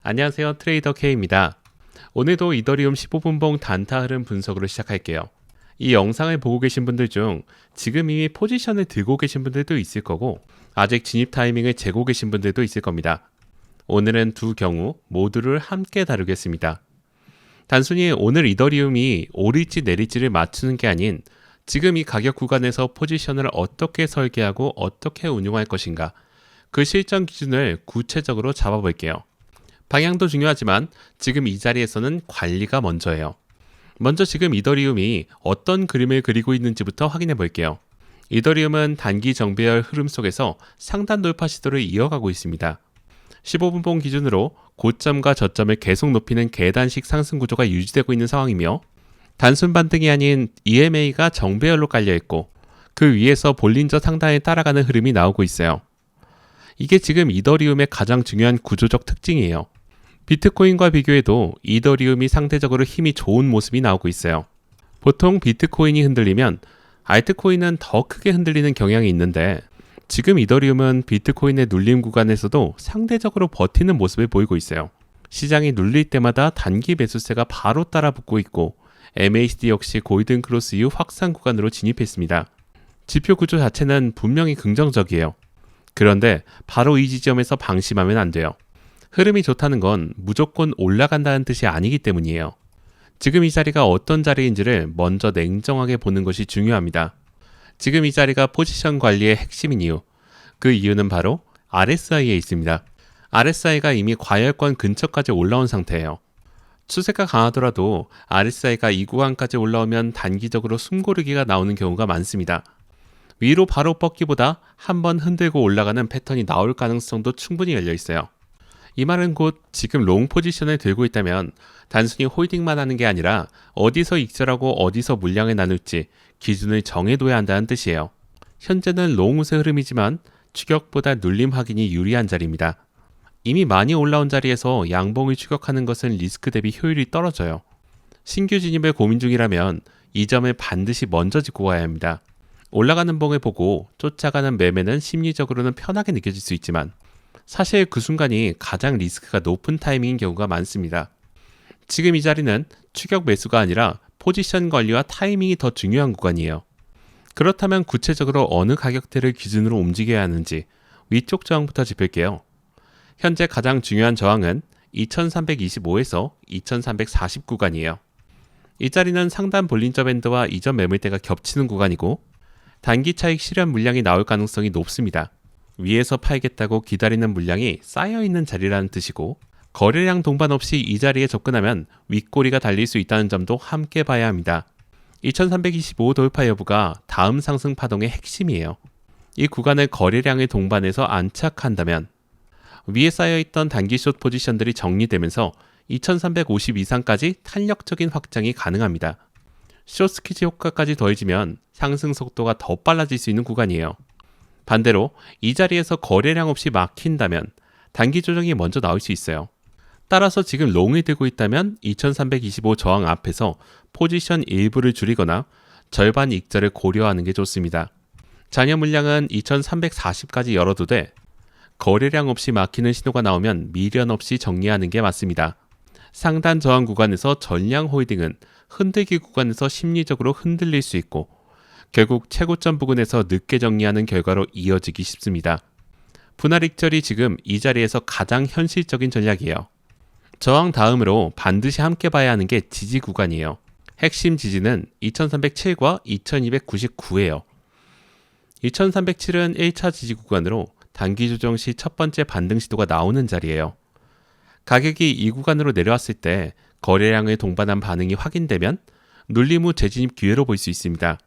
안녕하세요. 트레이더 K입니다. 오늘도 이더리움 15분봉 단타 흐름 분석으로 시작할게요. 이 영상을 보고 계신 분들 중 지금 이미 포지션을 들고 계신 분들도 있을 거고 아직 진입 타이밍을 재고 계신 분들도 있을 겁니다. 오늘은 두 경우 모두를 함께 다루겠습니다. 단순히 오늘 이더리움이 오를지 내릴지를 맞추는 게 아닌 지금 이 가격 구간에서 포지션을 어떻게 설계하고 어떻게 운용할 것인가 그 실전 기준을 구체적으로 잡아볼게요. 방향도 중요하지만 지금 이 자리에서는 관리가 먼저예요. 먼저 지금 이더리움이 어떤 그림을 그리고 있는지부터 확인해 볼게요. 이더리움은 단기 정배열 흐름 속에서 상단 돌파 시도를 이어가고 있습니다. 15분봉 기준으로 고점과 저점을 계속 높이는 계단식 상승 구조가 유지되고 있는 상황이며 단순 반등이 아닌 EMA가 정배열로 깔려있고 그 위에서 볼린저 상단을 따라가는 흐름이 나오고 있어요. 이게 지금 이더리움의 가장 중요한 구조적 특징이에요. 비트코인과 비교해도 이더리움이 상대적으로 힘이 좋은 모습이 나오고 있어요. 보통 비트코인이 흔들리면 알트코인은 더 크게 흔들리는 경향이 있는데 지금 이더리움은 비트코인의 눌림 구간에서도 상대적으로 버티는 모습을 보이고 있어요. 시장이 눌릴 때마다 단기 매수세가 바로 따라붙고 있고 MACD 역시 골든 크로스 이후 확산 구간으로 진입했습니다. 지표 구조 자체는 분명히 긍정적이에요. 그런데 바로 이 지점에서 방심하면 안 돼요. 흐름이 좋다는 건 무조건 올라간다는 뜻이 아니기 때문이에요. 지금 이 자리가 어떤 자리인지를 먼저 냉정하게 보는 것이 중요합니다. 지금 이 자리가 포지션 관리의 핵심인 이유, 그 이유는 바로 RSI에 있습니다. RSI가 이미 과열권 근처까지 올라온 상태예요. 추세가 강하더라도 RSI가 이 구간까지 올라오면 단기적으로 숨고르기가 나오는 경우가 많습니다. 위로 바로 뻗기보다 한번 흔들고 올라가는 패턴이 나올 가능성도 충분히 열려 있어요. 이 말은 곧 지금 롱 포지션을 들고 있다면 단순히 홀딩만 하는 게 아니라 어디서 익절하고 어디서 물량을 나눌지 기준을 정해둬야 한다는 뜻이에요. 현재는 롱 우세 흐름이지만 추격보다 눌림 확인이 유리한 자리입니다. 이미 많이 올라온 자리에서 양봉을 추격하는 것은 리스크 대비 효율이 떨어져요. 신규 진입을 고민 중이라면 이 점을 반드시 먼저 짚고 가야 합니다. 올라가는 봉을 보고 쫓아가는 매매는 심리적으로는 편하게 느껴질 수 있지만 사실 그 순간이 가장 리스크가 높은 타이밍인 경우가 많습니다. 지금 이 자리는 추격 매수가 아니라 포지션 관리와 타이밍이 더 중요한 구간이에요. 그렇다면 구체적으로 어느 가격대를 기준으로 움직여야 하는지 위쪽 저항부터 짚을게요. 현재 가장 중요한 저항은 2325에서 2340 구간이에요. 이 자리는 상단 볼린저 밴드와 이전 매물대가 겹치는 구간이고 단기 차익 실현 물량이 나올 가능성이 높습니다. 위에서 팔겠다고 기다리는 물량이 쌓여있는 자리라는 뜻이고 거래량 동반 없이 이 자리에 접근하면 윗꼬리가 달릴 수 있다는 점도 함께 봐야 합니다. 2325 돌파 여부가 다음 상승 파동의 핵심이에요. 이 구간을 거래량을 동반해서 안착한다면 위에 쌓여있던 단기 숏 포지션들이 정리되면서 2350 이상까지 탄력적인 확장이 가능합니다. 숏 스퀴즈 효과까지 더해지면 상승 속도가 더 빨라질 수 있는 구간이에요. 반대로 이 자리에서 거래량 없이 막힌다면 단기 조정이 먼저 나올 수 있어요. 따라서 지금 롱을 들고 있다면 2325 저항 앞에서 포지션 일부를 줄이거나 절반 익절을 고려하는 게 좋습니다. 잔여 물량은 2340까지 열어도 돼 거래량 없이 막히는 신호가 나오면 미련 없이 정리하는 게 맞습니다. 상단 저항 구간에서 전량 홀딩은 흔들기 구간에서 심리적으로 흔들릴 수 있고 결국 최고점 부근에서 늦게 정리하는 결과로 이어지기 쉽습니다. 분할 익절이 지금 이 자리에서 가장 현실적인 전략이에요. 저항 다음으로 반드시 함께 봐야 하는 게 지지 구간이에요. 핵심 지지는 2307과 2299예요. 2307은 1차 지지 구간으로 단기 조정 시 첫 번째 반등 시도가 나오는 자리예요. 가격이 이 구간으로 내려왔을 때 거래량을 동반한 반응이 확인되면 눌림 후 재진입 기회로 볼 수 있습니다.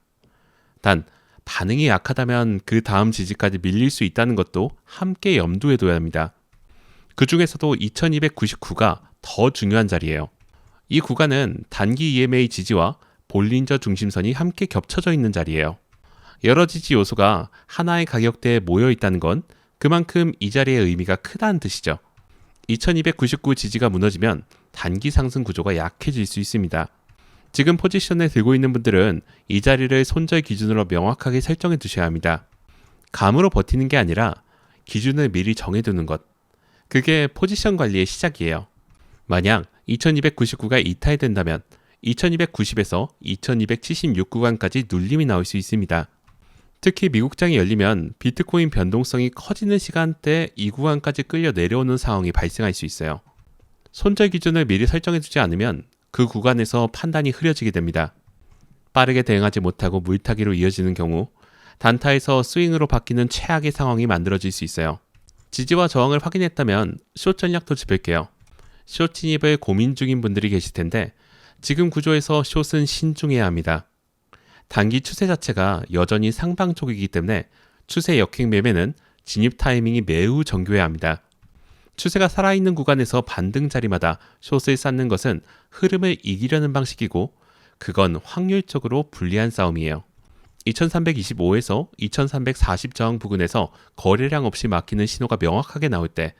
단 반응이 약하다면 그 다음 지지까지 밀릴 수 있다는 것도 함께 염두에 둬야 합니다. 그 중에서도 2299가 더 중요한 자리예요. 이 구간은 단기 EMA 지지와 볼린저 중심선이 함께 겹쳐져 있는 자리예요. 여러 지지 요소가 하나의 가격대에 모여 있다는 건 그만큼 이 자리의 의미가 크다는 뜻이죠. 2299 지지가 무너지면 단기 상승 구조가 약해질 수 있습니다. 지금 포지션에 들고 있는 분들은 이 자리를 손절 기준으로 명확하게 설정해 두셔야 합니다. 감으로 버티는 게 아니라 기준을 미리 정해두는 것. 그게 포지션 관리의 시작이에요. 만약 2299가 이탈된다면 2290에서 2276 구간까지 눌림이 나올 수 있습니다. 특히 미국장이 열리면 비트코인 변동성이 커지는 시간대에 이 구간까지 끌려 내려오는 상황이 발생할 수 있어요. 손절 기준을 미리 설정해두지 않으면 그 구간에서 판단이 흐려지게 됩니다. 빠르게 대응하지 못하고 물타기로 이어지는 경우 단타에서 스윙으로 바뀌는 최악의 상황이 만들어질 수 있어요. 지지와 저항을 확인했다면 숏 전략도 짚을게요. 숏 진입을 고민 중인 분들이 계실 텐데 지금 구조에서 숏은 신중해야 합니다. 단기 추세 자체가 여전히 상방 쪽이기 때문에 추세 역행 매매는 진입 타이밍이 매우 정교해야 합니다. 추세가 살아있는 구간에서 반등 자리마다 숏을 쌓는 것은 흐름을 이기려는 방식이고 그건 확률적으로 불리한 싸움이에요. 2325에서 2340 저항 부근에서 거래량 없이 막히는 신호가 명확하게 나올 때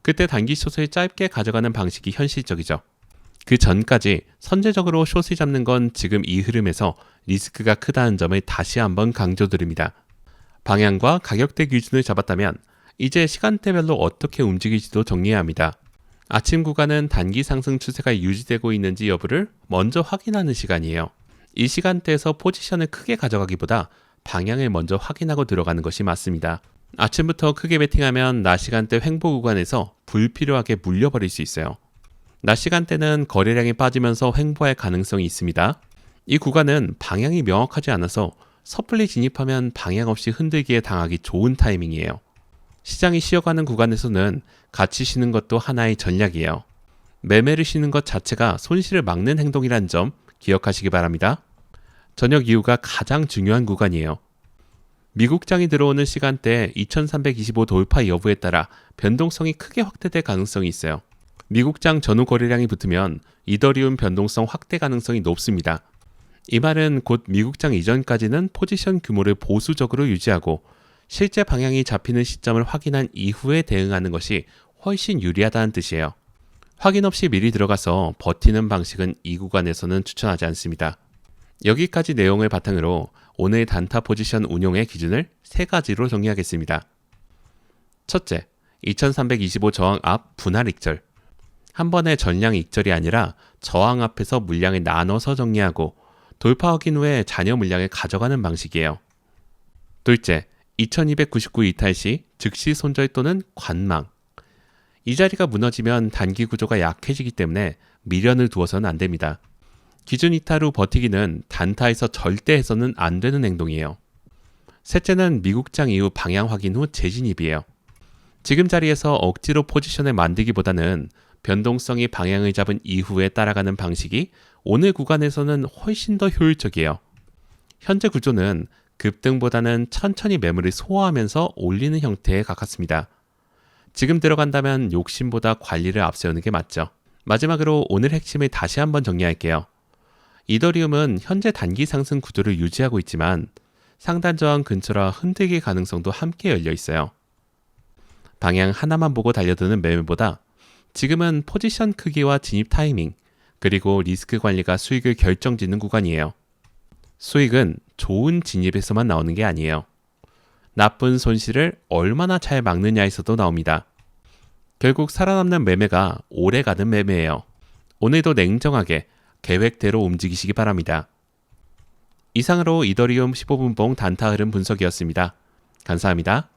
그때 단기 숏을 짧게 가져가는 방식이 현실적이죠. 그 전까지 선제적으로 숏을 잡는 건 지금 이 흐름에서 리스크가 크다는 점을 다시 한번 강조드립니다. 방향과 가격대 기준을 잡았다면 이제 시간대별로 어떻게 움직일지도 정리해야 합니다. 아침 구간은 단기 상승 추세가 유지되고 있는지 여부를 먼저 확인하는 시간이에요. 이 시간대에서 포지션을 크게 가져가기보다 방향을 먼저 확인하고 들어가는 것이 맞습니다. 아침부터 크게 베팅하면 낮 시간대 횡보 구간에서 불필요하게 물려버릴 수 있어요. 낮 시간대는 거래량이 빠지면서 횡보할 가능성이 있습니다. 이 구간은 방향이 명확하지 않아서 섣불리 진입하면 방향 없이 흔들기에 당하기 좋은 타이밍이에요. 시장이 쉬어가는 구간에서는 같이 쉬는 것도 하나의 전략이에요. 매매를 쉬는 것 자체가 손실을 막는 행동이란 점 기억하시기 바랍니다. 저녁 이후가 가장 중요한 구간이에요. 미국장이 들어오는 시간대에 2325 돌파 여부에 따라 변동성이 크게 확대될 가능성이 있어요. 미국장 전후 거래량이 붙으면 이더리움 변동성 확대 가능성이 높습니다. 이 말은 곧 미국장 이전까지는 포지션 규모를 보수적으로 유지하고 실제 방향이 잡히는 시점을 확인한 이후에 대응하는 것이 훨씬 유리하다는 뜻이에요. 확인 없이 미리 들어가서 버티는 방식은 이 구간에서는 추천하지 않습니다. 여기까지 내용을 바탕으로 오늘 단타 포지션 운용의 기준을 3가지로 정리하겠습니다. 첫째, 2325 저항 앞 분할 익절. 한 번의 전량 익절이 아니라 저항 앞에서 물량을 나눠서 정리하고 돌파 확인 후에 잔여 물량을 가져가는 방식이에요. 둘째, 2299 이탈 시 즉시 손절 또는 관망. 이 자리가 무너지면 단기 구조가 약해지기 때문에 미련을 두어서는 안 됩니다. 기준 이탈 후 버티기는 단타에서 절대 해서는 안 되는 행동이에요. 셋째는 미국장 이후 방향 확인 후 재진입이에요. 지금 자리에서 억지로 포지션을 만들기보다는 변동성이 방향을 잡은 이후에 따라가는 방식이 오늘 구간에서는 훨씬 더 효율적이에요. 현재 구조는 급등보다는 천천히 매물을 소화하면서 올리는 형태에 가깝습니다. 지금 들어간다면 욕심보다 관리를 앞세우는 게 맞죠. 마지막으로 오늘 핵심을 다시 한번 정리할게요. 이더리움은 현재 단기 상승 구조를 유지하고 있지만 상단 저항 근처라 흔들릴 가능성도 함께 열려 있어요. 방향 하나만 보고 달려드는 매물보다 지금은 포지션 크기와 진입 타이밍, 그리고 리스크 관리가 수익을 결정짓는 구간이에요. 수익은 좋은 진입에서만 나오는 게 아니에요. 나쁜 손실을 얼마나 잘 막느냐에서도 나옵니다. 결국 살아남는 매매가 오래가는 매매예요. 오늘도 냉정하게 계획대로 움직이시기 바랍니다. 이상으로 이더리움 15분봉 단타 흐름 분석이었습니다. 감사합니다.